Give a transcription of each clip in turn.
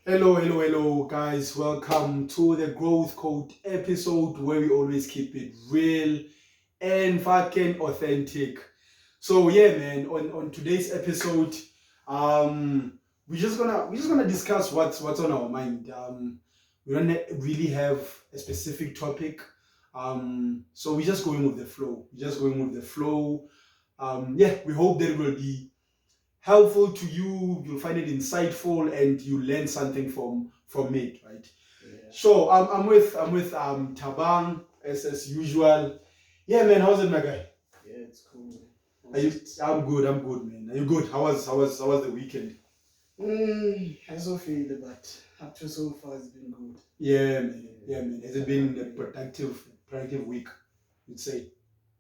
Hello, guys. Welcome to the Growth Code episode where we always keep it real and fucking authentic. So yeah, man. On today's episode, we're just gonna discuss what's on our mind. We don't really have a specific topic. So we're just going with the flow. We're just going with the flow. Yeah, we hope that it will be helpful to you. You'll find it insightful, and you learn something from it, right? Yeah. So I'm with Tabang as usual. Yeah, man. How's it, my guy? Yeah, it's cool. Are you? I'm good, man. Are you good? How was the weekend? I also feel it, but up to so far it's been good. Yeah, man. Yeah, man. Has it been a productive week? You'd say.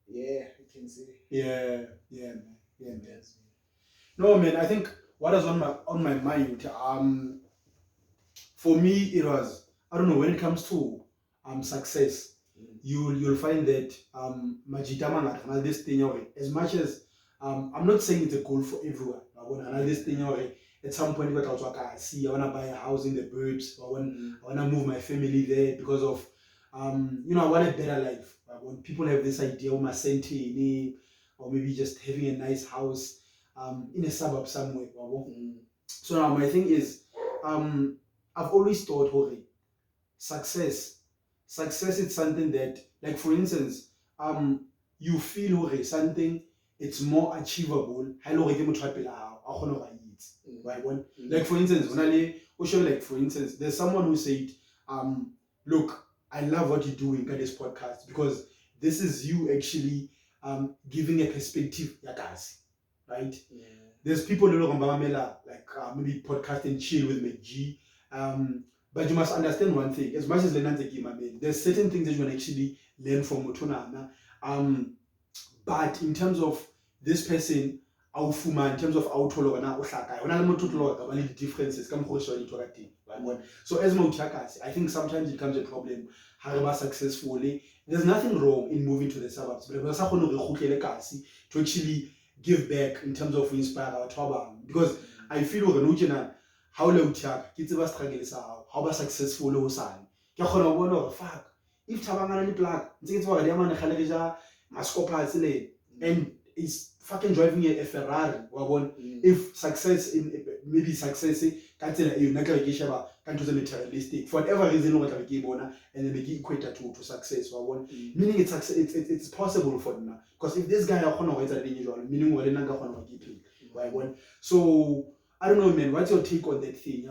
Yeah, I can say. Yeah, man. Yeah, man. Yes. No, man. I think what is on my mind. For me, it was, I don't know, when it comes to success, you'll find that majita mangata this thing, as much as I'm not saying it's a goal for everyone. I want this thing, at some point, I want to buy a house in the burbs. I want to move my family there because of I want a better life. When people have this idea of or maybe just having a nice house in a suburb somewhere. So now my thing is, I've always thought, okay, success is something that, like for instance, you feel okay, something it's more achievable. Right? Like for instance, like for instance, there's someone who said, look, I love what you're doing at this podcast because this is you actually giving a perspective, right? Yeah. There's people who like maybe podcast and chill with McG. But you must understand one thing. As much as there's certain things that you can actually learn from Motonana. But in terms of this person, in terms of the differences, so as I think sometimes it becomes a problem. However successfully, there's nothing wrong in moving to the suburbs, but to actually give back in terms of inspire our trouble. Because I feel how low tech, kids about struggle, how about successful or sign. Fuck. If Tabangani plug, it's what the man Mascopa and is fucking driving a Ferrari. If success in maybe success, can't say you can't do the materialistic for whatever reason, what and then they equate that to success. Meaning it's possible for them. Because if this guy meaning we're so I don't know, man. What's your take on that thing?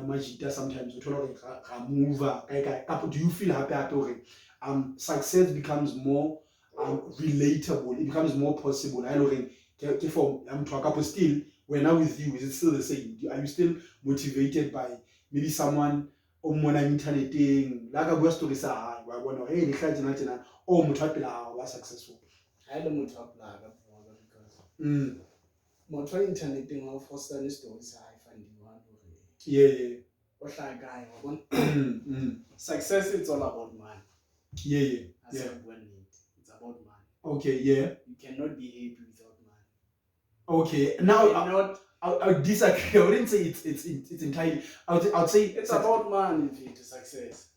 Sometimes do you feel happy? Success becomes more relatable. It becomes more possible. I know. Still, we're now with you. Is it still the same? Are you still motivated by maybe someone on internet thing? Like a story say, hey, was successful. I don't know because more internet thing of foster stories I find you one. Yeah. What like guy success it's all about money. Yeah. It's about money. Okay, yeah. You cannot be happy without money. Okay, now I would disagree. I wouldn't say it's entirely. I would say it's about money to success.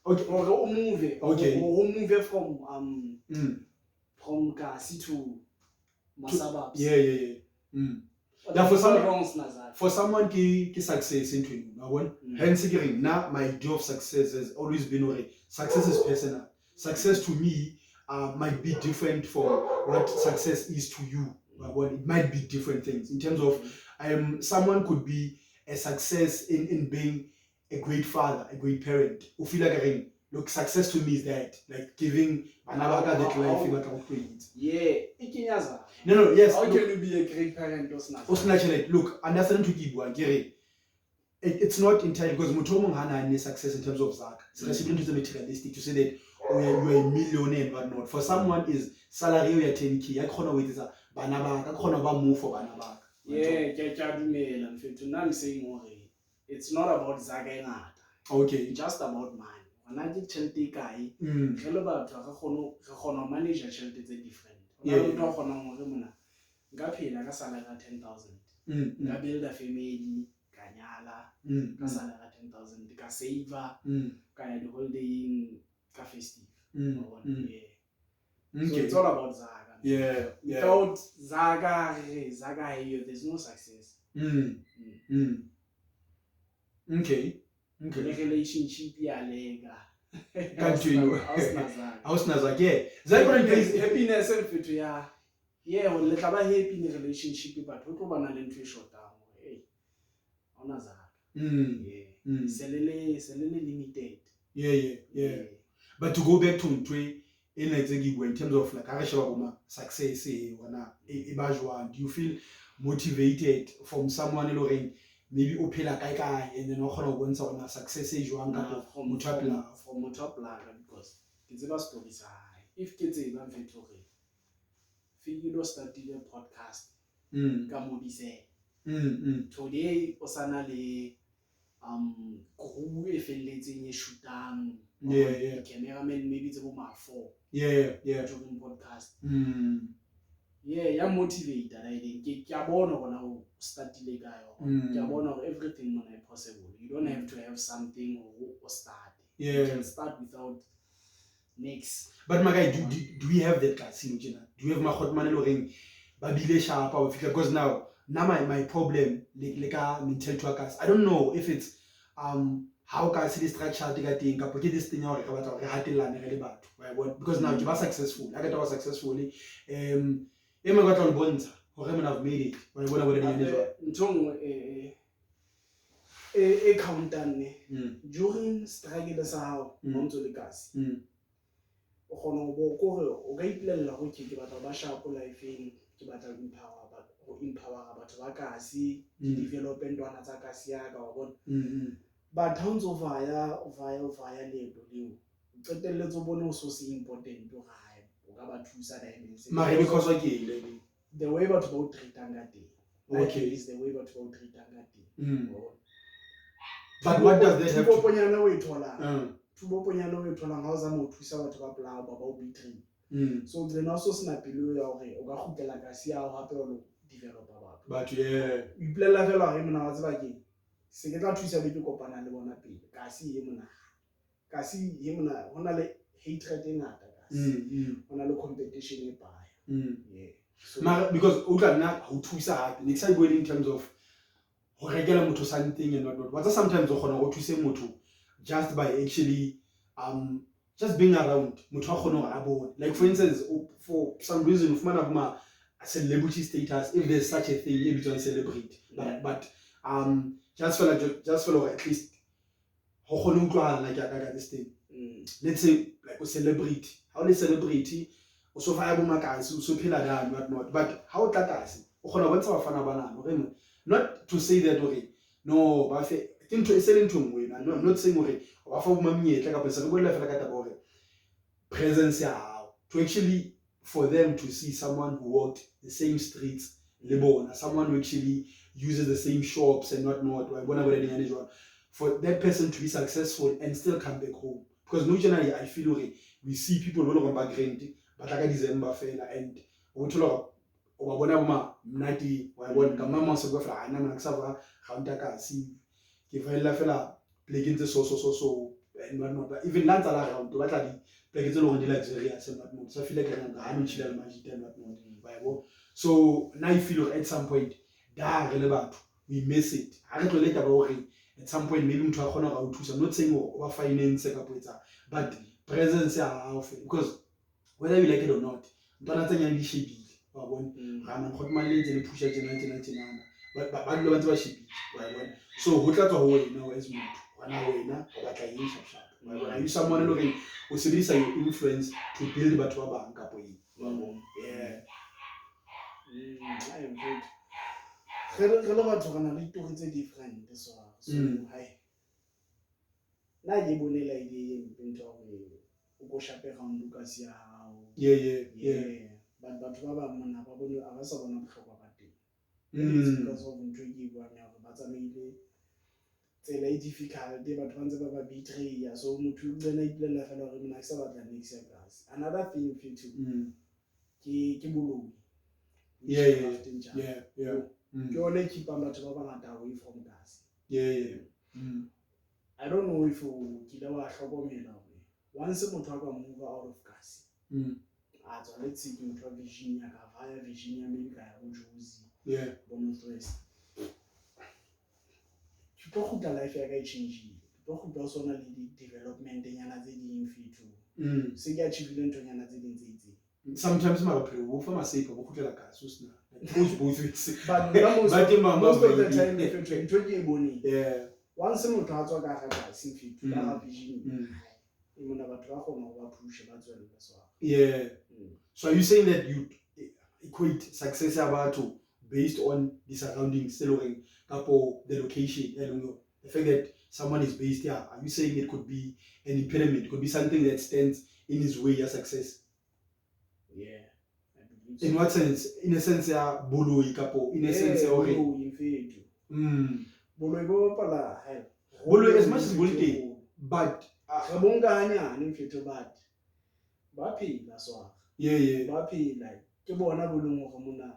Okay. Or move. Okay. Or move from Kasi to Masababs. Yeah. For someone ki success into you. Hence now my idea of success has always been success is personal. Success to me might be different from what success is to you. It might be different things in terms of someone could be a success in being a great father, a great parent. Who feel like look, success to me is that, like giving another that life you can create. Yeah, No, yes. How can you be a great parent? Look, understand to give it's not entirely because Mutomong Hana is success in terms of Zach. Especially into the materialistic to say that you're a millionaire and whatnot. For someone is salary you're 10K, I can't wait is a banaba, I can't move for banaba. Yeah, I'm saying it's not about Zaga. Okay. It's just about money. When I did Chelsea guy, manage a Chelsea is different. I pay like a salary 10,000. I build a family. ka nyala Mm. ka sala ka 10,000 ka saver Mm. ka ya di-holidaying ka festive. Mm. Wa bona? Mm. Yeah. So Okay. it's all about Zaga. Yeah. Yeah. Without Zaga here, there's no success. Mm. Mm. Okay. The Okay. relationship ya lega. Can't you? Zaga. I was not yeah. Zaga Happiness and fit ya. Yeah, when le tla ba happy in a relationship but ho tlo bana le ntwe shotang. Hey. Ona Zaga. Mm. Yeah. Mm. Selele limited. Yeah. But to go back to Ntwe in terms of like success, do you feel motivated from someone looking maybe ophela kae kae and then o success From top lager because it's about stories. If kids even fit okay, Figilo started a podcast. Kamodise. Today osana le crew e felletseng e shootang. Yeah. Cameraman maybe it's about 4. Yeah. Doing podcast. Yeah, motivated. I think ke a bona gona ho startile ka yona. Ke a bona hore everything mona is possible. You don't have to have something or start. Yeah. You can start without next. But my guy, do we have that casino? Do you have my hot money looking babile sharp or because now my problem like mental workers. I don't know if it's how can I see the structure thing ka this thing or because now you are successful. I was successfully I've made it. Accountant during struggle sa hao mo ntse le kasi o kgona go gore o ka ipolella go ke batla ba sharp lifeng ke batla go empower batho ba kasi develop ntwana tsa kasi ya ka wa bona but ha ntse o vaya le leo qetelletse o bone o so se important o gae o ka ba thusa dimension because again the way batho ba o treatang ka teng. Okay. Is the way batho ba o treatang ka teng. But what does that have to Tuboponyana we tholang ha o za mo thusa batho ba pela ba o betray. So the no so sna pelo ya hore o ka khutlela ka sia o hape o developer batho. But yeah, o iplela fela hore mona wa tseba ke se ke tla thusa be ke kopana le bona pele ka si ye mona hona le hatred e ngata ka si hona le competition e baya. Yeah. So, because how thusa hape next time going in terms of ho rekela motho something and not but sometimes o khona go thuse motho just by actually just being around motho a khona a bone like for instance for some reason ufumana kuma celebrity status if there's such a thing maybe to celebrate but just feel like at least ho khona utlwana like ka this thing let's say like a celebrity how le celebrity o so faya bo makasi o so phela dane not but how tlatase o khona bontsha bafana banana okay not to say that okay no ba fe into excellent ngwe I'm not saying okay ba fa bo mamnyetla ka pesa go le fela ka taba gore presence ya hao to actually for them to see someone who walked the same streets le bona someone who actually uses the same shops and not for that person to be successful and still come back home because no generally I feel okay we see people who are background but like December fela and o thola o ba bona boma mnati wa bona ka mama se go fela ana mana kusava counter ka si ke fela fela plekeng tse so and not even lantsa la round ba tla di plekeng tse lo di luxurious and not so feel like ha no chila le majita and not ba bo so now I feel at some point da re le batho we miss it ha re tlo leta ba hore at some point maybe motho a khona ga o thusa not saying o ba finance ka poetsa but presence ya hao because whether you like it or not ntwana tse nyang di shebile wa bona ga mang go tmane le le pusha tjena ba lo ba ntse ba shebile wa bona so ho tla tswa ho wena o as motho wana wena o batla eng sharp wa bona are you someone looking o sebedisa your influence to build batho ba bang ka poe wa bona yeah I am good. Re le batho gana le ditori tse different so hi na ke bonela ile into gore o go shape ga ndo ka sia hao yeah but batho ba ba mona ba bone a ba sa bona bohlokwa ba teng because of ntwe ke bua nya gore ba tsamaile tsela e difficult batho ba ntse ba ba betray so motho o tsena ipelela fela gore mona ke sa batla next year gas another thing for you ke bolomi yeah ke one keep batho ba bangata away from gas I don't know if you kila wa hlokomela once motho a ka move out of gas let's say motho wa Virginia ka via Virginia maybe ka ya go Jozi Northwest ke tlo go life ya ka e change ke tlo go sona le di development nyana tse ding fetho se ke achieve ntonyana tse ding tse itse sometimes my opinion for myself go khutlela gas usna both ways but most of the time fetho ntho ke e bone once motho a tswa ka ga gas fetho ka ga Virginia mona batho ba kgona go ba push ba tswela so so are you saying that you equate success ya batho based on the surroundings kapo the location the fact that someone is based here, are you saying it could be an impediment, it could be something that stands in his way of success? I believe so. In what sense? In a sense ya boloi kapo in a sense ya hore boloi bo pala boloi as much as boloi but re bonga hanyane mfetho but ba phela so ba phela ke bona bolong go mona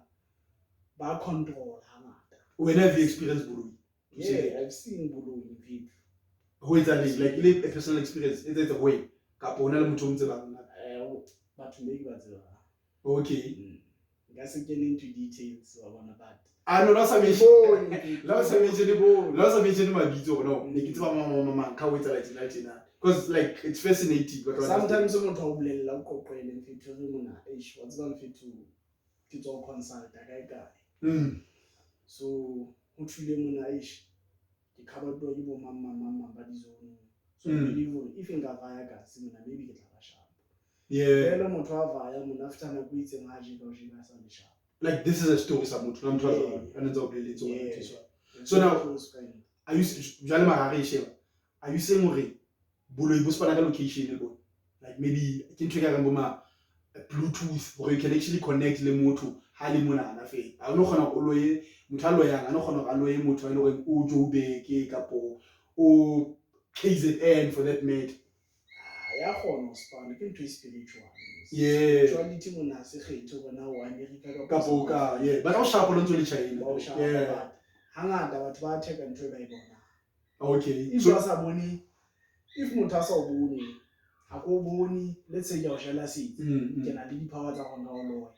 ba control hangata. When have you experienced boloi? I've seen boloi in people. Who is that like a personal experience? Is it a way kapo ona le motho o ntse ba nna batho maybe ba tsela okay nga se get into details wa bona but no la sa mention mabitso no ne ke tseba mama ka wetsa la tsena because like it's fascinating but sometimes motho o bolella o qoqele mfetho re mona wa tseba mfetho ke tswa consult kae so ho thule mona ke khabatwa ke bo mama ba di zone so believe if inga vaya ka simona maybe ke tla ba sharp le motho a vaya mona after na go itseng ha je ka o sheba sa le sharp. Like this is a story samotho la motho a jwang ana tsa o boleletse o bona tswa so now are you jale magare sheba are you saying hore boloi bo spana ka location le bona like maybe ke ntwe ka reng bo ma Bluetooth where you can actually connect le motho ha le mona ana fe a no khona go loye motho a loyang a no khona go loye motho a ile go o Joburg kapo o KZN for that matter ya khona spana ke ntwe spiritual spirituality mona se kgetho bona o America kapo ka but o shapo lo ntse le China hangata batho ba theka ntwe ba e bona okay so sa bone if motho a sa o bone ha go bone let's say ya o jela sitse ke na le di power tsa gona o loya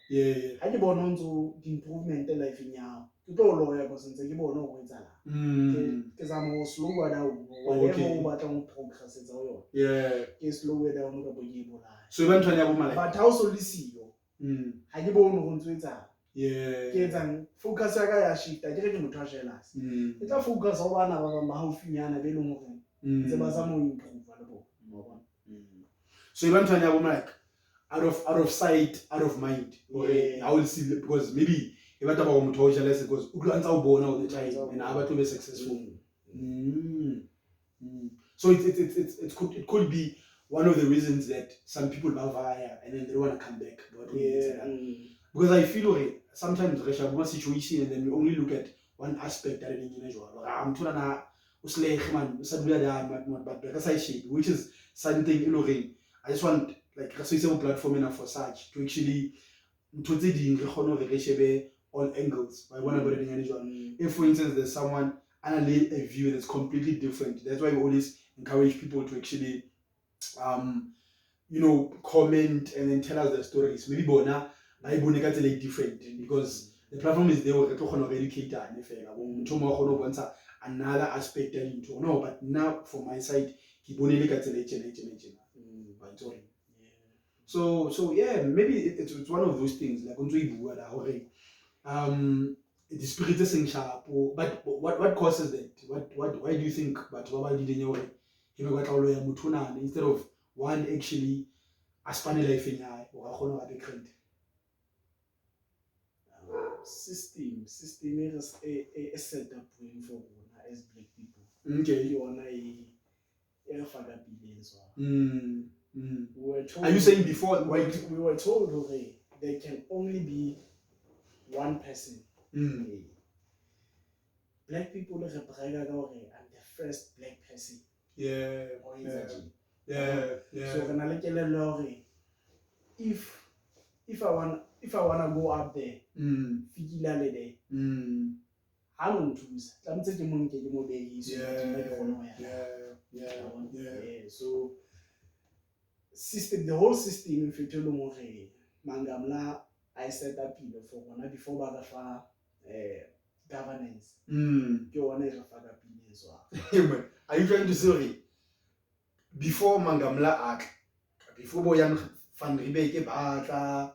ha ke bona ntso di improvement life nya ke tlo loya go sentse ke bona go etsala ke za mo slow down whatever o batla go progress tsa o yona ke slow down ka bo ke bona so ba ntwana ya bo mala but how so le siyo ha ke bona go ntso etsala ke etsang focus ya ka ya shift a ke re ke motho a jealous ke tla focus ho bana ba ba haufinyana be leng hore tse ba za mo improve le bona mo bona so even when you're like out of sight, out of mind. I will see because maybe if I talk about motho jealous because you can't all the time and I want to be successful. So it could be one of the reasons that some people love fire and then they want to come back. Because I feel like sometimes we have one situation and then we only look at one aspect that I'm trying to which is something I just want like a platform enough for such to actually all angles. If for instance there's someone and a view that's completely different, that's why we always encourage people to actually comment and then tell us their stories. Maybe bona ba ibone ka tsela different because the platform is there to educate another aspect into no, but now for my side so yeah, maybe it's one of those things like the spirit is sharp but what causes that why do you think but instead of one actually aspane life in or system is a setup for as black people. Okay. Are you saying before we were told there can only be one person? Black people I'm the first black person. So if I wanna go up there, ha no nthusa tlametse ke mo nke ke mo behiso nna ke kgone ho ya so system, the whole system mfetho le mo re Mangamla I set up for bona before ba fa governance ke one re fa ka pele so are you trying to say before Mangamla act before Boyan van Riebeeck batla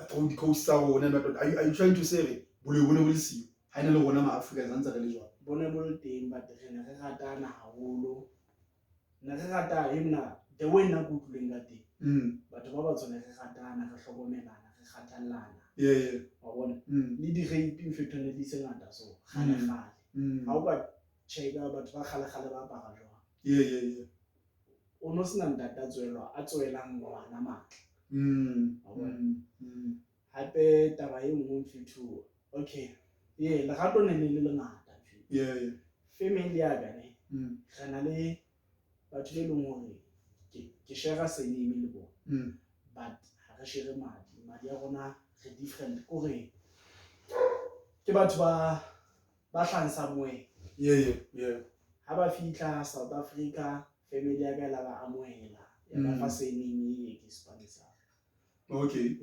through the coast are you trying to say bone see ha ina le rona ma Africa zantsa re le jwa bone bol teng but re ne re ratana haholo na re rata himna the way na go tleng ka teng batho ba ba tsone re ratana re hlokomelana re kgathallana wa bona le di rape mfetho ne di se ngata so gale ha o ba cheka batho ba gale ba apara jwa o no sena ntata a tswelang ngwana matla wa bona hape taba e nngwe mfetho okay lerato ne le ngata family ya ka ne re na le batho be leng hore ke share surname le bona but ha re share madi a rona re different kore ke batho ba hlansa moe ha ba fitla South Africa family ya ka la ba amohela ya ba fa surname e ke Spanish okay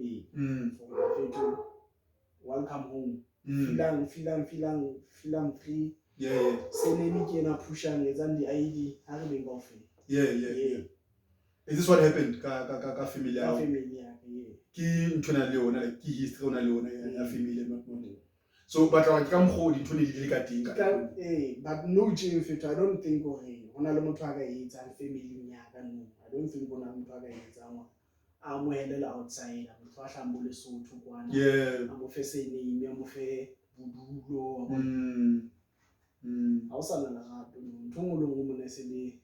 welcome home filang free surname ke na pushang etsang di ID ha re beng kaofela is this what happened ka family ya ki ntona le ona like ki history ona le ona ya family not so but like ka mgo di ntone di le ka teng but no change fit I don't think hona le motho a ka etsang family ya ka no I don't think hona le motho a ka etsang a mo helela outside motho a hlambo le Sotho kwana a mo fe surname a mo fe budulo ha o sana la gato ntho ngwe le ngwe mo ne se le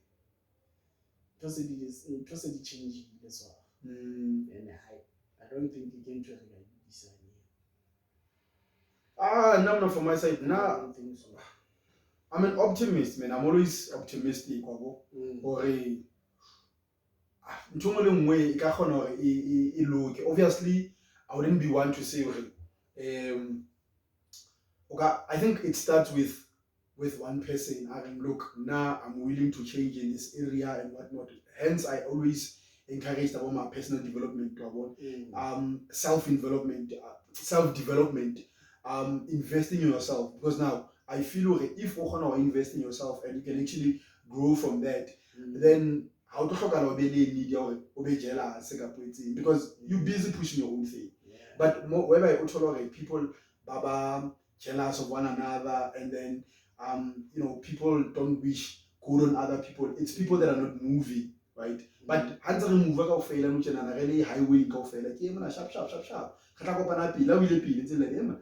ntho se di change le so and I don't think you can try to design no from my side now so. I'm an optimist man I'm always optimistic or ntho ngwe le ngwe ka khona hore e loke obviously I wouldn't be one to say okay I think it starts with one person I mean look now I'm willing to change in this area and whatnot hence I always encouraged about my personal development self-development investing in yourself because now I feel if you can invest in yourself and you can actually grow from that then how to talk about need jealous because you're busy pushing your own thing but whereby people baba jealous of one another and then you know people don't wish good on other people it's people that are not moving right but hands move ka fail no tshena really highway ka fail ke mona sharp ga kopana pila o ile pile tsela ema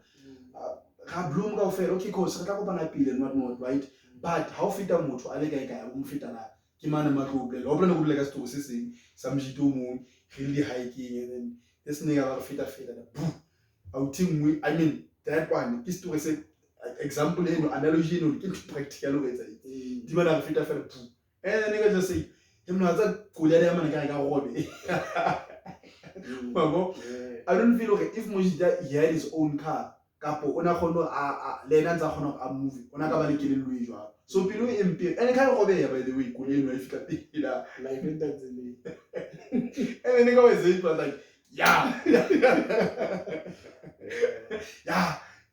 ga bloom ka fail okay cause ga kopana pile not right but how fita motho a le kae o mfita na ke mana matlople lo bona go le ka story se seng sa mjito mo really hiking and then this nigga ba fita outing I mean that one ke story se example analogy ke practical o etsa di bana fita fela and then nigga just say himna tsa kula ya mana ka robe I don't feel okay if Mojita he had his own car kapo ona khono a lena ntsa khono a movie ona ka ba le kelelo e jwa so pelo e mpe ene ka go beya by the way go le no e fika pila like that's me and then go say was like yeah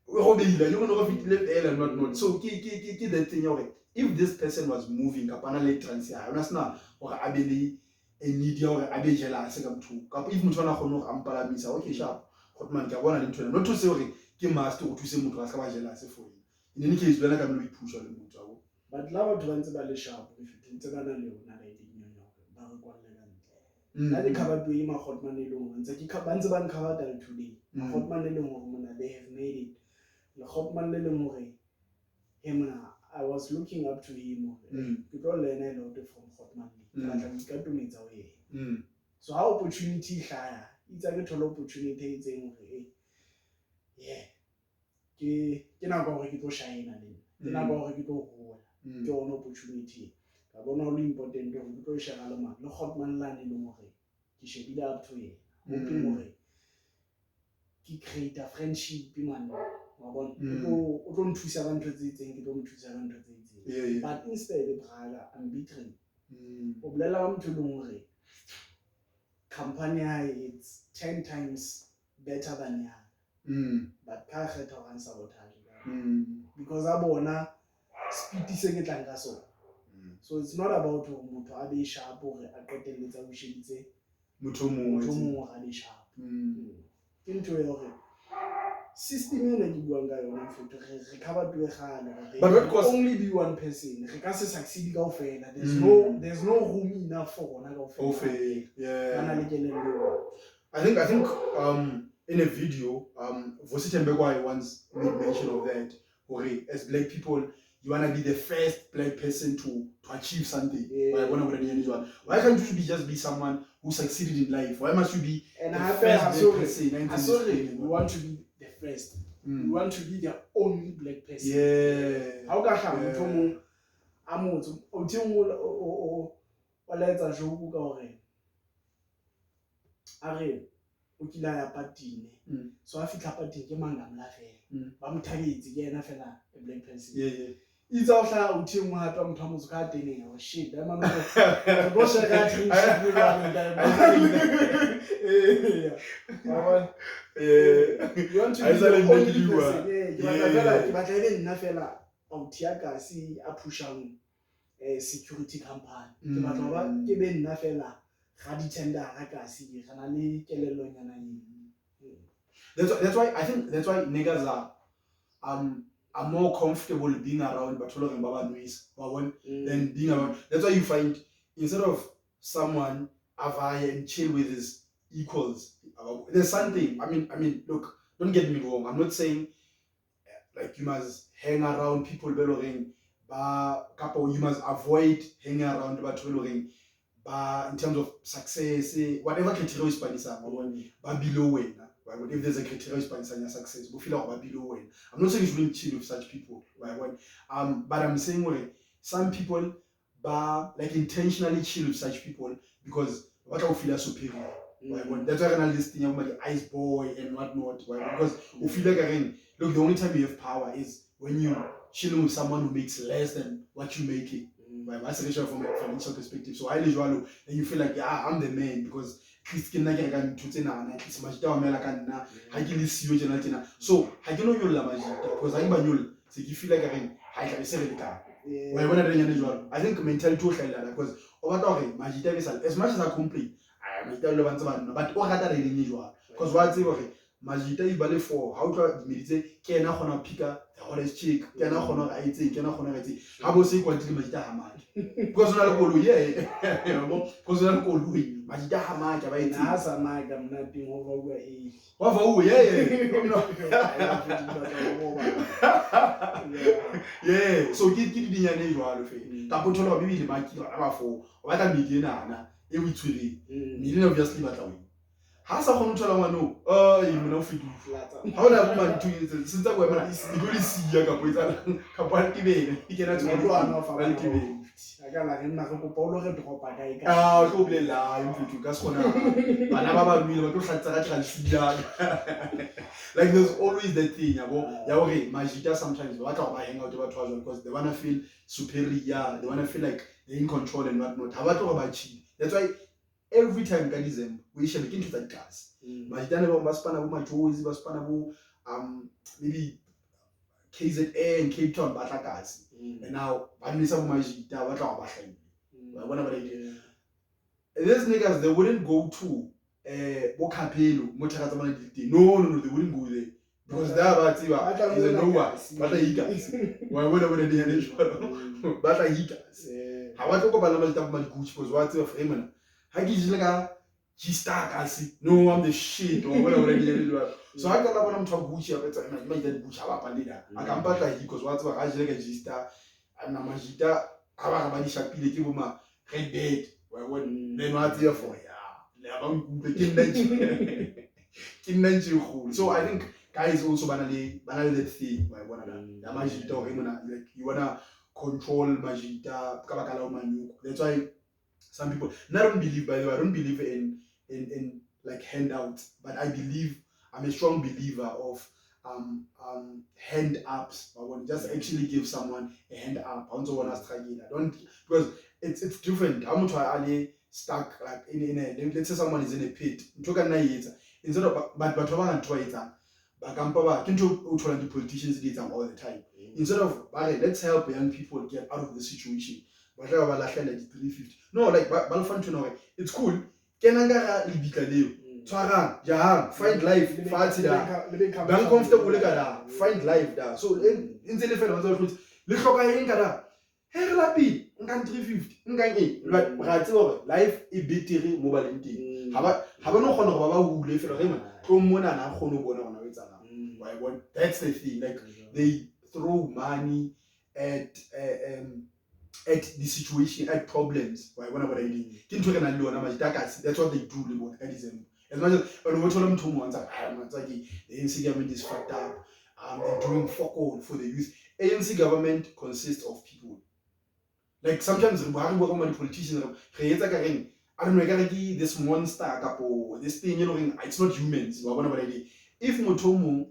go beila you go fitile pela not so ke that thing okay if this person was moving kapana le transia ona sna gore a be le a need ya gore a be jealous ka motho kapo if motho ona khono go ampalamisa okay sharp hotman ke bona le ntwana not to say gore ke master go thuse motho a ska ba jealous for you in any case bana ka no ipusha le motho a go but la batho ba ntse ba le sharp if ntse ba na le ona ga dinyo ba re kwa le ntle la di cover to ima hotman le ngwe ntse ke ba ntse ba ncover till today hotman le ngwe mona they have made it le hotman le ngwe hemna I was looking up to him people learn a lot from hotman ba tla ka tumetsa o ye so how opportunity hlaya it's a little opportunity it's ngwe ke na go re ke tlo shine le ke na go re ke tlo gola ke ona opportunity ka bona ho important go ke tlo share le mang le hotman la ne le ngwe ke shebile up to ye hoping gore ke create a friendship man o tlo nthusa ka ntho tse itseng, ke tlo nthusa ka ntho tse itseng. But instead brother, I'm betrayed. O bolela ka motho e leng hore company ya hae it's 10 times better than ya. But ka kgetha ho sabotage because a bona speed se ke tlang ka sona. So it's not about motho a be sharp hore a qetelletse a busheditse motho mongwe a be sharp. Ke ntho e hore system ena ke buang ka yona mfetho re cover to egale, but it could only be one person. Re ka se succeed kaofela. There's no room enough for ona kaofela. I think in a video Vositembekwa once made mention of that, or as black people you want to be the first black person to achieve something. Why can't you just be someone who succeeded in life? Why must you be the first black person? We want to be the first. We want to be the only black person. Yeah. How can I let's joke o kila ya patine. So a fitla patine ke mangamla fela. Ba mothabetse ke yena fela a black person. It's also a team who had to come to gardening or shit. I'm not you want to be the only person. Yeah, see a push on a security company. That's why I think that's why niggas are more comfortable being around Batolo and Baba Noise than being around. That's why you find instead of someone avaya and chill with his equals, there's something. I mean, look, don't get me wrong. I'm not saying like you must hang around people beloring, but you must avoid hanging around Batolo in terms of success, whatever criteria is below when. If there's a criteria in success, we feel like below when. I'm not saying you shouldn't chill with such people, right? But I'm saying some people like intentionally chill with such people because what I feel superior. Right? That's why I'm listing about the ice boy and whatnot, right? Because we feel like again, look, the only time you have power is when you chilling with someone who makes less than what you make it. Right? That's a question from a financial perspective. So I then you feel like I'm the man because so I can know you because I feel like I think mentality because as much as I complain, but because what's Majita is ballet for how to meditate, can I pick up the hottest chick, can I honor IT, can I honor IT? How about say what Majita Hamad? Because I call you, because I call you, Majita Hamad, I has a mag, I'm not being over age. Oh, yeah, so get the unusual thing. Tapotola, maybe the Maki for what I mean, every 2 days. Meaning obviously, but hasa go nthola ngwano mona o fedile ha ona bo mantho etse se tsa go emela e go le sia ka poetsana ka paltibene e kena tswana fa paltibene akala re nna go kopa o lo re dropa ka e ka go bolela mfuthu ka se gona bana ba ba nwile ba tlo hlatsa ka transfusion like there's always that thing ya hore Majita sometimes ba tla go ba hang out ba twa because they want to feel superior, they want to feel like they're in control and whatnot ha ba tlo ba chill. That's why every time ka December we should begin to that class. Majitane ba spana bo Majozi ba spana bo maybe KZN and Cape Town ba tla kasi. And now ba nisa bo Majita ba tla ba hlahile. Ba bona ba le these niggas they wouldn't go to bo Kapelo mo thaka tsa bona di no they wouldn't go there because there ba tsiba is a no one ba tla hika wa bona bona di hane jwalo ba tla hika ha ba tlo go ba la Majita ba Gucci because wa tsiba Freeman ha ke jile ka G-Star kasi no I'm the shit or whatever it is. So I got one to Gucci up at my Gucci Palida. I can back like because what's what I like a G-Star and Namajita Abani Shapili Kibuma Red Dead. When they not here for so I think guys also banally that thing by one another. Majita or like you wanna control Majita Kabakala Manu. That's why some people, and I don't believe, by the way, I don't believe in like handouts, but I'm a strong believer of hand ups. I want just actually give someone a hand up. I don't want to struggle. I don't, because it's different. How much are they stuck like in a, let's say someone is in a pit. Instead of but try it. The politicians did them all the time. Instead of let's help young people get out of the situation. Like 350. No, like to know it's cool. Kenanga libika leo. Tshwarang, jahang, find life, fatshe da. Ba comfortable ka da, find life da. So ntse le fela ba tlo le hloka eng ka da. He re lapile, nka 350, nka eng. Ra tseba hore life e betere mo baleng teng. Ha ba no kgona go ba hule fela re mona. Tlo mona na kgone go bona gona o etsalang. Why what? That's the thing. Like they throw money at the situation, at problems. Why what I did? That's what they do. As much as we told them 2 months, the ANC government is fucked up. They're doing fuck all for the youth. ANC government consists of people. Like sometimes we have the politicians. I don't know, this monster, this thing, you know, it's not humans. If Motomo,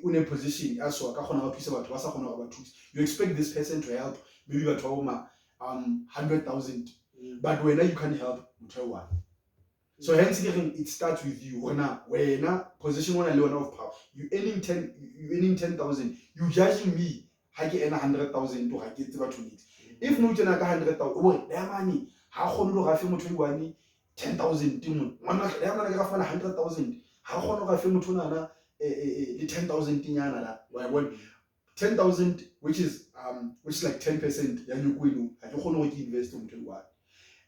in a position, you expect this person to help, maybe 100,000, but when you can't help, one. So hence it starts with you. When position one of power, you earning 10,000, you judging me, I get 100,000 to get to it. If no 100,000, oh, their money, how can you have 10,000? 100,000. How can you have 10,000 tinyana? Well, 10,000, which is like 10%. I don't know what you invest in 21.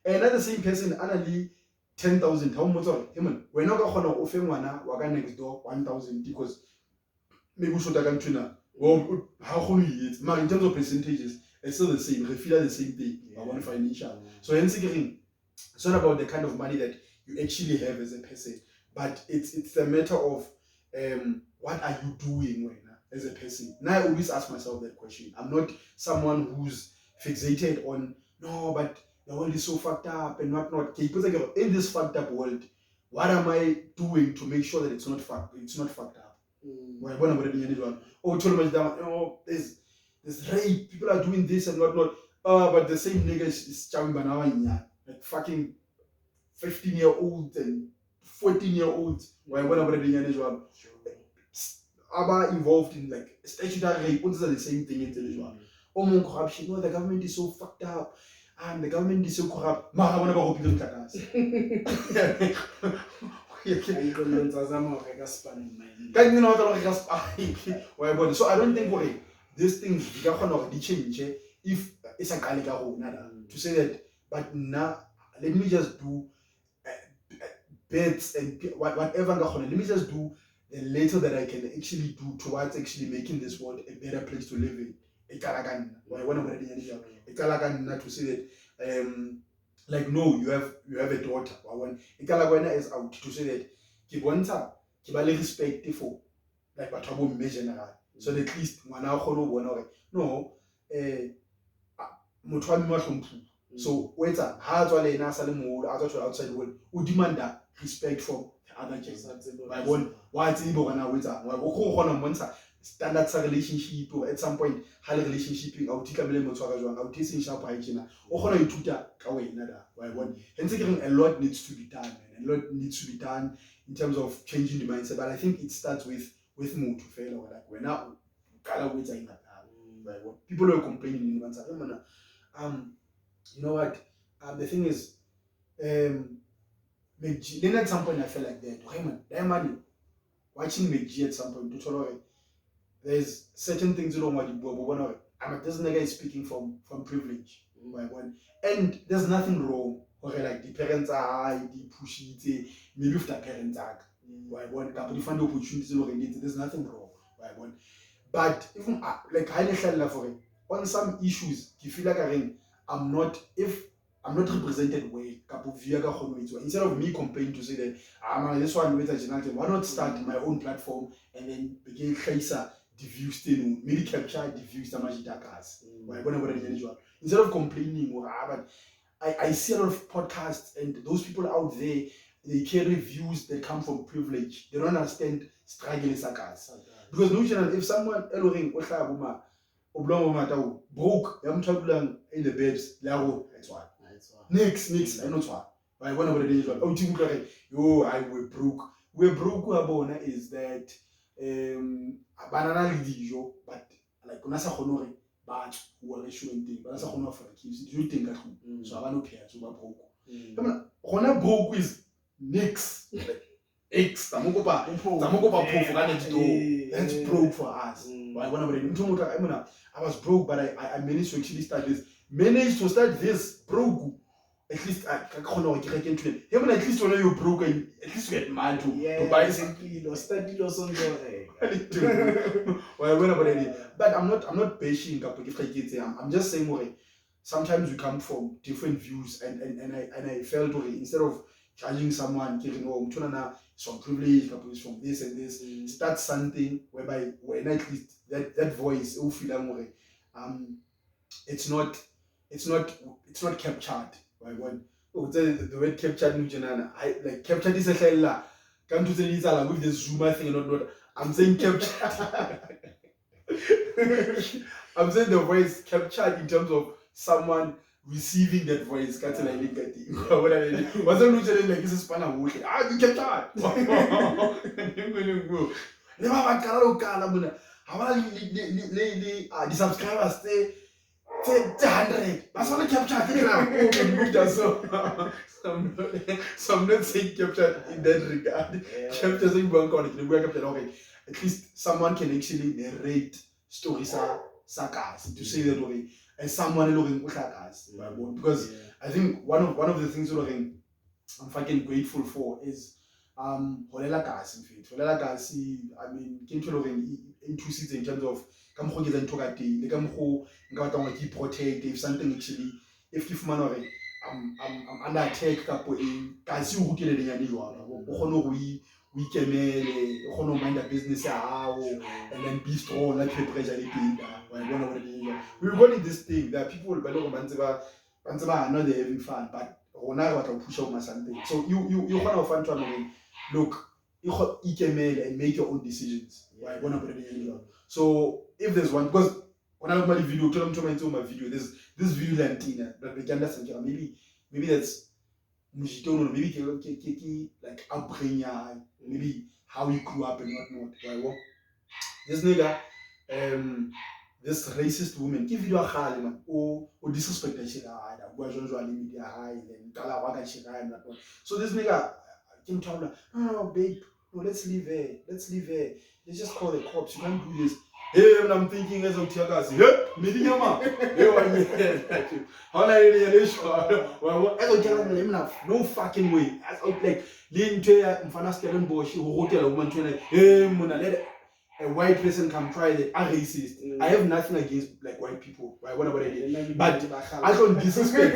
Another same person, only 10,000. How much? We're not going to offer one next door 1,000 because maybe we should have tuna. Well, how can you eat? In terms of percentages, it's still the same. We feel the same thing. I want financial. So hence it's not about the kind of money that you actually have as a person, but it's a matter of what are you doing as a person. Now I always ask myself that question. I'm not someone who's fixated on no, but the world is so fucked up and whatnot. In this fucked up world, what am I doing to make sure that it's not fucked up? Oh, there's rape, people are doing this and whatnot. But the same nigga is like fucking 15-year-olds and 14-year-olds. Are involved in like statutory rape. What is the same thing in television? Oh, corruption. No, the government is so fucked up. And the government is so corrupt. So I don't think these things change if it's a to say that, but now let me just do bets and whatever. Let me just do the little that I can actually do towards actually making this world a better place to live in. To say that like no, you have a daughter. Is out to say that keep respect for like general. So that at least no so wait outside the world who demand respect from the other gender. Standard relationship or at some point high relationship out a lot needs to be done, and a lot needs to be done in terms of changing the mindset. But I think it starts with mood to fail or like we're now people are complaining you know what? The thing is then at some point I felt like that watching McG at some point to tolerate. There's certain things you don't want to do. This nigga is speaking from privilege. And there's nothing wrong. Okay, like the parents are high, the push it, maybe if the parents are find opportunities, there's nothing wrong. But even like on some issues, you feel like I'm not represented well. Instead of me complaining to say that this one why not start my own platform and then begin the views maybe capture the views instead of complaining but I see a lot of podcasts and those people out there they carry views that come from privilege. They don't understand struggle is because no channel, if someone eloring broke, in the beds, that's why. Next, I know why. But one of the days, oh, I were broke. We're broke is that banana lidijo, but like unasa honore, but who are showing thing, but as a honor for the kids, do you think at home? So I don't care to broke. Honor broke is nix. X, that's broke for us. I was broke, but I managed to actually start this. Broke. At least I can't get into it. Even at least when you're broke, at least you get mad to buy something. But I'm not bashing I'm just saying sometimes we come from different views and I felt instead of judging someone, some privilege is from this and this, start something whereby when at least that voice it's not captured. Right? When the word captured, I like captured is a hell. Come to the Lisa with this Zoomer thing and not. I'm saying captured. I'm saying the voice captured in terms of someone receiving that voice. Can't like link at it. Wasn't looking like this is Spana working. You captured. The subscribers stay 100. That's what I captured. So I'm not saying captured in that regard. Captured saying okay. At least someone can actually narrate stories to say that way. And someone looking because I think one of the things I'm fucking grateful for is holela kasi mfethu. Holela kasi, I mean, into seats in terms of come go get into that day. Come go keep protect if something actually if man I'm under attack kapo in kasi u hutile le nyane jwala. O kgone go ikemele, o kgone mind the business ya hao and then be strong like pressure le pinda. We're going this thing. There are people ba le go ba not they having fun, but push out something. So you want to find to look, and make your own decisions. Right? So if there's one, because when I look at my video, tell them to my video, there's this video Lantina that we can understand. Maybe that's maybe like upbringing, maybe how you grew up and whatnot. Right? Well, this nigga, this racist woman, give you a high man, or disrespect that shit. So this nigga came to me, no, babe, no, let's leave her. Let's just call the cops. You can't do this. Hey, when I'm thinking as of Tiagas, no fucking way. Like, a white person can try it. I'm racist. I have nothing against like white people. Right? What about it? But I don't disrespect.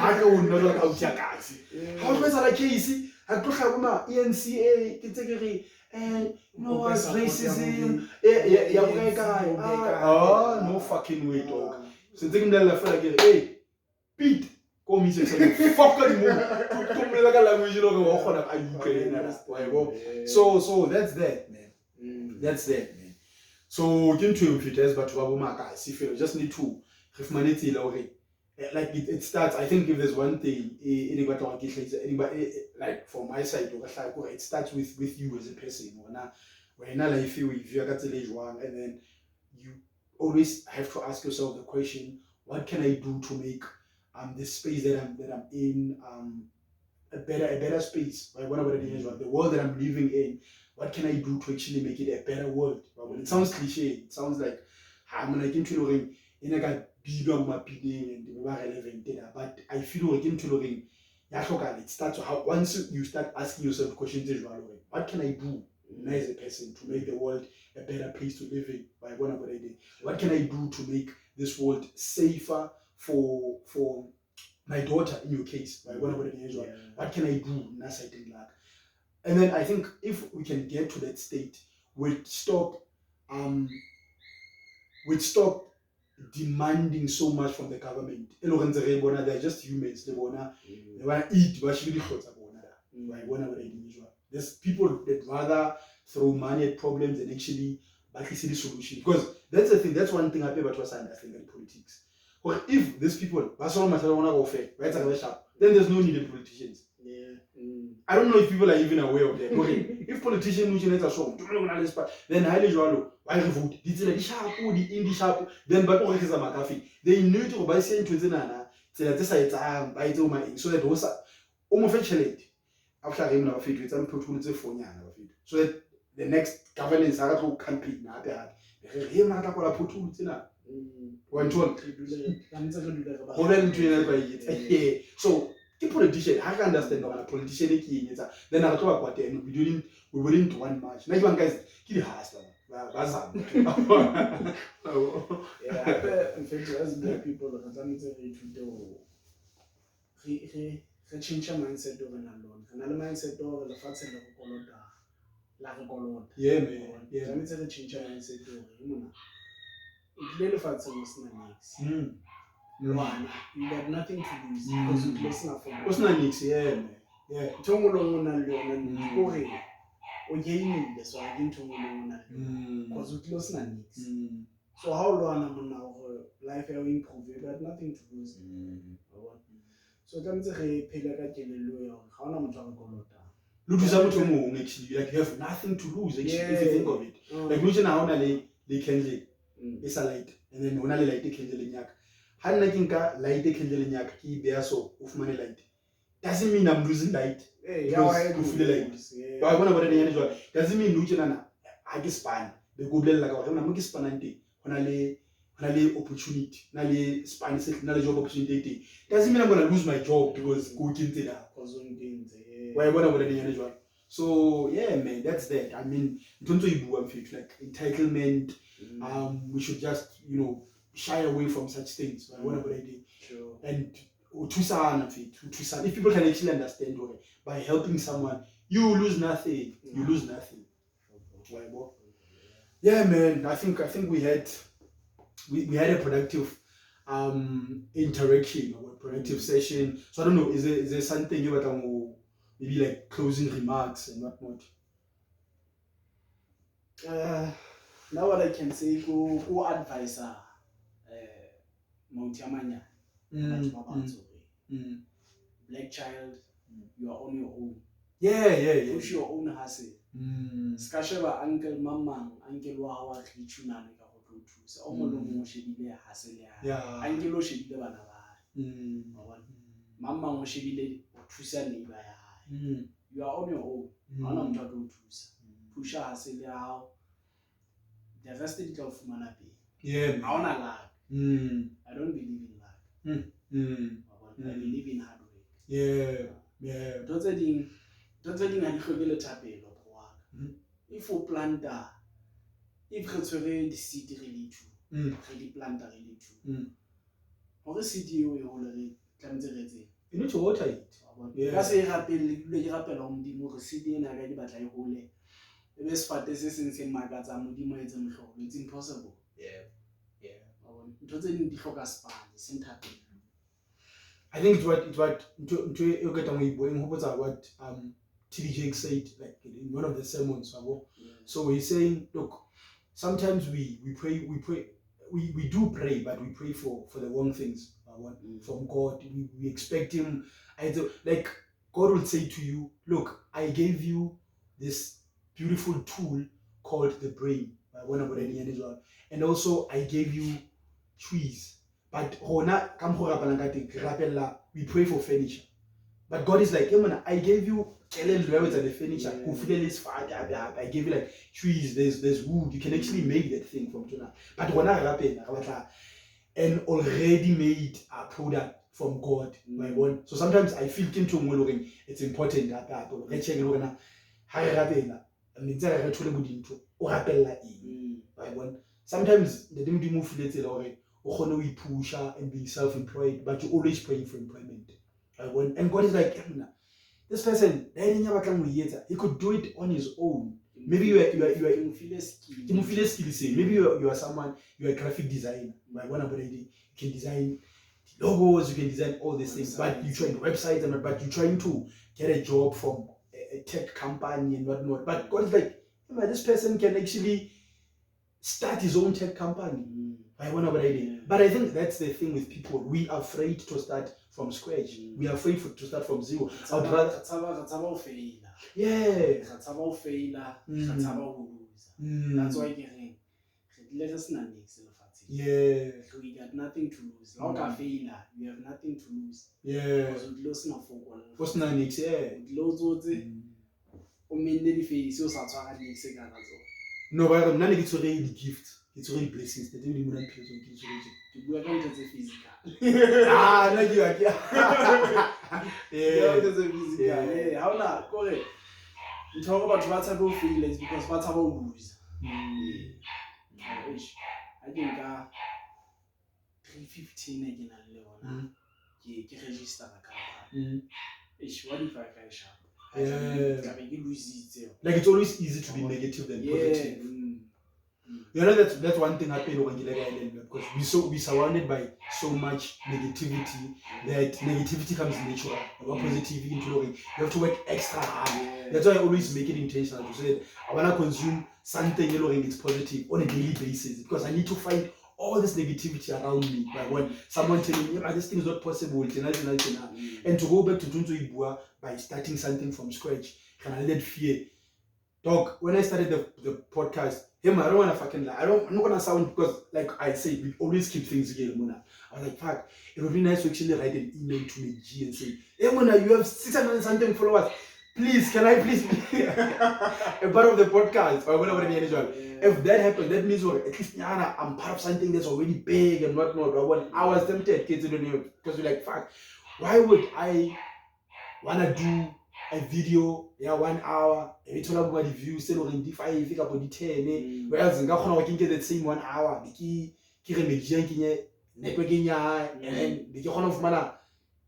I don't know like how Tiagas. How is like Casey? I took her ENCA category. And it's racism. No fucking way, dog. So taking that left like, hey, Pete, come here, say, fuck the move. So that's that, man. That's that, man. So you can test, but if you just need to like it starts. I think if there's one thing, anybody like from my side, it starts with you as a person. When I feel if you got and then you always have to ask yourself the question: what can I do to make the space that I'm in a better space? Right? Whatever it is, the world that I'm living in. What can I do to actually make it a better world? Right? It sounds cliche. It sounds like I'm like into relevant, but I feel like it starts once you start asking yourself questions, what can I do as a person to make the world a better place to live in? What can I do to make this world safer for my daughter in your case? What can I do? And then I think if we can get to that state, we'd stop demanding so much from the government. They're just humans. They want to eat, but Right? There's people that rather throw money at problems than actually see the solution. Because that's the thing, that's one thing I pay about understanding in politics. Well, if these people, right, then there's no need in politicians. I don't know if people are even aware of that. Okay, if politicians then highly why vote? Then they need to buy so that those almost after him now fit with some people so that the next governance are to campaign na him na tla photo tsena one to so the politician I can understand the politician then I talk about them we wouldn't want much now you guys kill hasta yeah in fact as black people re change mindset over na lona re na le mindset over lefatshe le go kolota la re kolota yeah man yeah re change mindset over mona ile lefatshe mo sena nix you got nothing to lose because you listen for what's not nix yeah man yeah tongo lo na le yona go re o gainile so I didn't tongo lo na because you listen na nix so how long mona life will improve you got nothing to lose so tlametse re phela ka kelelo ya ga ona motho a kolota lo thusa motho mongwe actually like you have nothing to lose actually if you think of it like no tjena ona le candle is a light and then ona le light e candle nyaka ha nna ke nka light e candle nyaka ke e beya so o fumane light doesn't mean I'm losing light yeah you feel like ba bona bona nyane jwa doesn't mean no tjena na ha ke span be go bolella ka hore mo ke spanang teng hona le opportunity na le span set na le job opportunity doesn't mean I'm going to lose my job because go kintse da cause on things why bona bona nyane jwa so yeah man that's that I mean don't you bua mfethu like entitlement we should just shy away from such things bona bona sure and uthusana mfethu uthusana if people can actually understand by helping someone you lose nothing yeah man I think we had a productive interaction or a productive session. So I don't know, is there something you want maybe like closing remarks and whatnot? Now what I can say go advisor Moutiamanya black child you are on your own. Yeah. Push your own hustle. Skasheba uncle mama uncle wa wa tlichunana ka go thusa o mo lo mo shebile hustle ya uncle lo shebile bana ba mama mo shebile o thusa neighbor ya you are on your own ana motho a go thusa push hustle ya the rest it go fumana pe yeah I wanna luck I don't believe in luck I believe in hard work yeah don't ding ha di hlokele thapelo if o planta if re tswere di seed really true re di planta really true hore seed eo e hole re tlametse re etse you need to water it ka se rapele le ke rapela modimo re seed ena ga di batla e hole e be sefate se seng se makatsa modimo etse mohlolo it's impossible ntho tse ding di hloka spane se nthapelo I think it's what you get on what T.D. Jakes said like in one of the sermons. So he's saying, look, sometimes we do pray, but we pray for the wrong things from God. We expect him like God will say to you, look, I gave you this beautiful tool called the brain, and also I gave you trees. But we pray for furniture. But God is like, I gave you the furniture. I gave you like trees, there's wood. You can actually make that thing from tuna. But when an already made a product from God. So sometimes I feel it's important sometimes the didn't move push and being self-employed, but you're always praying for employment. And God is like, this person, he could do it on his own. Maybe you are someone, you are a graphic designer. You can design logos, you can design all these things, but you're trying websites and but you're trying to get a job from a tech company and whatnot. But God's like, this person can actually start his own tech company. I wonder what I did. But I think that's the thing with people. We are afraid to start from scratch. We are afraid to start from zero. I would rather. Yeah. That's why yeah. So we got nothing to lose. Like a failure, you have nothing to lose. Yeah. Because we lost no for what's not next? Yeah. No, but I'm not going to really gift. It's really blessings. They don't even want to we are going to the physical. Ah, not you. Yeah. Yeah. How not? Go ahead. We talk about what's about feelings because what's about lose. I think 315 again alone. You register a company. What if I can shop? Like it's always easy to be negative than positive. You know that's one thing happened when you because we surrounded by so much negativity that negativity comes natural. Positivity you have to work extra hard. That's why I always make it intentional to say I wanna consume something it's positive on a daily basis because I need to fight all this negativity around me. Like when someone telling me this thing is not possible, and to go back to Tunzo Ibua by starting something from scratch, can I let fear? Dog, when I started the podcast, I don't want to fucking lie. I'm not gonna sound because like I say, we always keep things together, Mona. I was like, fuck, it would be nice to actually write an email to G and say, hey Mona, you have 600 and something followers. Please, can I please be a part of the podcast? Or whatever the one. If that happens, that means well, at least I'm part of something that's already big and whatnot. I was tempted, kids, because you're like, fuck, why would I wanna do a video 1 hour e thola bo di views le reng di 5 ka bo di 10 whereas nka khona go kenke that same 1 hour ke re mejiang kenye networking ya and ke khona go fumana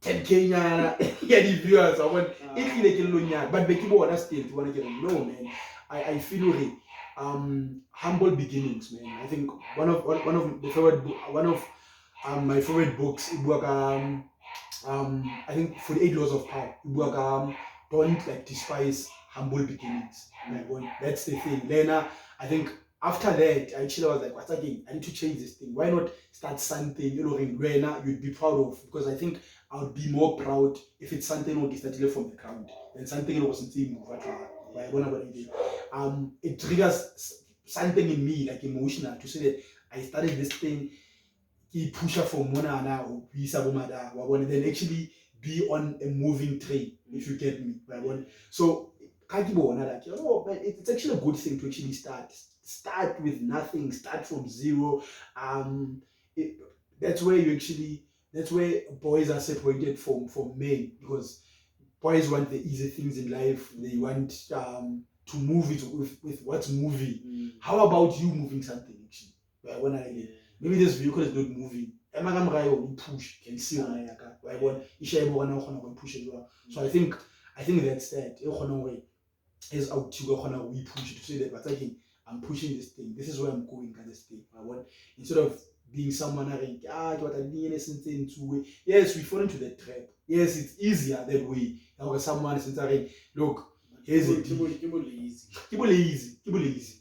10k nyana ya di viewers wa bona e tlile ke lo nyana but be ke bona still ke bona ke re no man I feel really humble beginnings, man. I think one of my favorite books I think 48 Laws of Power. Don't despise humble beginnings. That's the thing. Then I think after that, I was like, what's again? I need to change this thing. Why not start something you'd be proud of? Because I think I would be more proud if it's something that started from the ground than something that wasn't even it triggers something in me like emotional to say that I started this thing. He pusher from Monana or Pisabomada, then actually be on a moving train, if you get me. So it's actually a good thing to actually start with nothing, start from zero. That's where boys are separated from men, because boys want the easy things in life. They want to move it with what's moving. How about you moving something actually? Maybe this vehicle is not moving. Push can see push as well. So I think that's that. Is out to we push to say that, but again, I'm pushing this thing. This is where I'm going at this thing. Instead of being someone yes, we fall into that trap. Yes, it's easier that way. Someone saying, look, here's it. Keep lazy.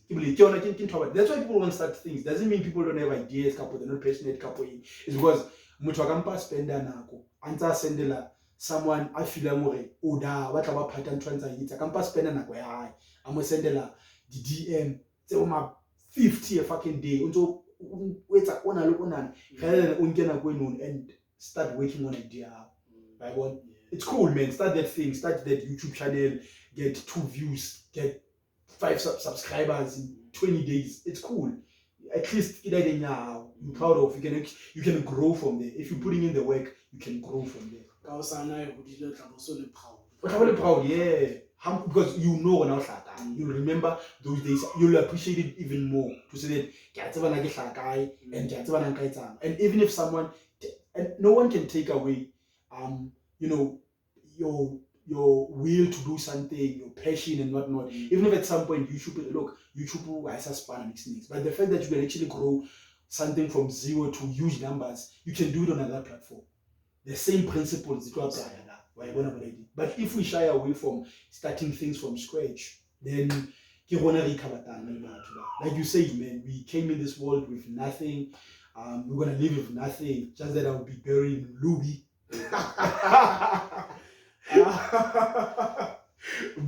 That's why people don't start things. Doesn't mean people don't have ideas, couple, they're not passionate, couple. It's because mutuakampa spender nako. Anta sendela someone I feel more oda what about pattern transit. I can't spend nako ya high. I'm sendela the DM. Say my 50 a fucking day. Unto wait a on and start working on idea. It's cool, man. Start that thing. Start that YouTube channel. Get 2 views. Get 5 subscribers in 20 days. It's cool. At least you're proud of. You can grow from there. If you're putting in the work, you can grow from there. Proud, yeah. Because you know now, you'll remember those days. You'll appreciate it even more to say that and even if someone and no one can take away your will to do something, your passion and whatnot. Even if at some point YouTube has a span mixed needs, but the fact that you can actually grow something from 0 to huge numbers, you can do it on another platform. The same principles it was but if we shy away from starting things from scratch, then like you say, man, we came in this world with nothing. We're gonna live with nothing. Just that I'll be buried in Luby.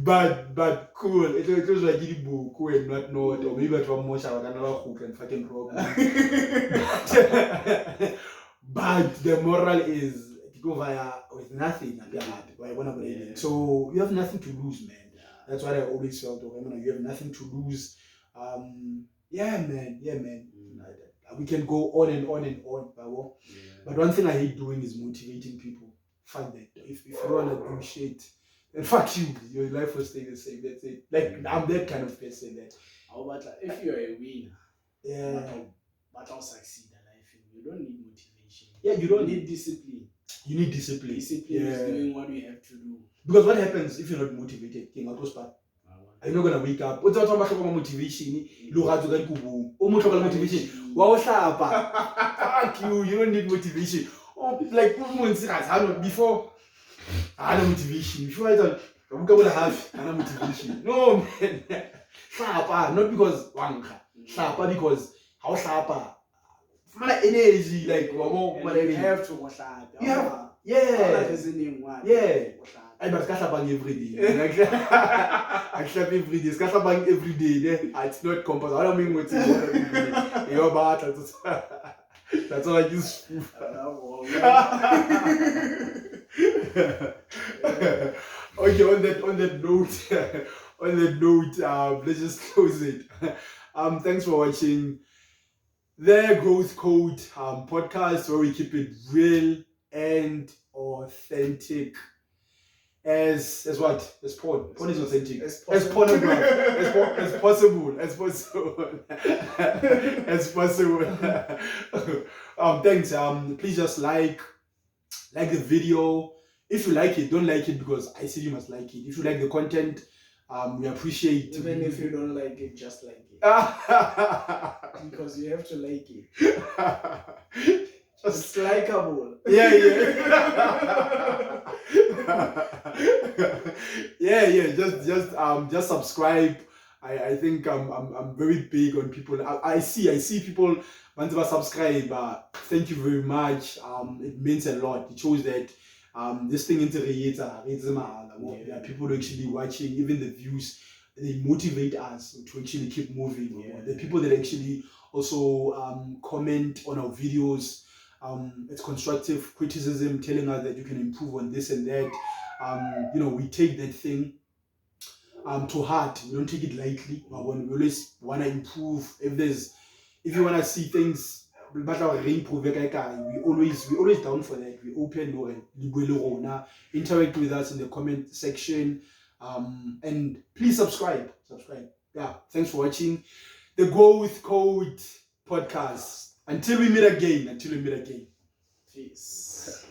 but cool. It was like really cool and not or maybe I was more hook and fucking rob. But the moral is to go via with nothing. So you have nothing to lose, man. That's what I always felt. You have nothing to lose. Yeah, man. We can go on and on and on. But one thing I hate doing is motivating people. Fuck that. If you wanna do shit, then fuck you. Your life will stay the same. That's it. Like I'm that kind of person. That. If you're a winner, but I'll succeed in life. You don't need motivation. Yeah, you don't need discipline. You need discipline. Discipline is doing what we have to do. Because what happens if you're not motivated? Are you not gonna wake up? What's about motivation? Motivation. Fuck you. You don't need motivation. Like before. I had motivation. Before I thought I'm gonna have motivation. No, man. Not because because how sharper. Energy, like you have to go I but every day. I slap every day. Every day. It's not compulsory. I don't mean what you're about. That's all I use. Okay, on that note, let's just close it. Thanks for watching the Growth Code podcast, where we keep it real and authentic. As what? As porn. Porn is authentic. As pornograph. as possible. Thanks. Please just like the video. If you like it, don't like it because I said you must like it. If you like the content, we appreciate. Even if you don't like it, just like it. Because you have to like it. It's likable. Just subscribe. I think I'm very big on people. I see people once they subscribe. Thank you very much. It means a lot. It shows that this thing there are people actually watching. Even the views, they motivate us to actually keep moving. The people that actually also comment on our videos. It's constructive criticism telling us that you can improve on this and that. We take that thing to heart. We don't take it lightly. We always want to improve. If you want to see things, we always down for that. We open interact with us in the comment section, and please subscribe. Yeah, thanks for watching the Growth Code podcast. Until we meet again. Peace.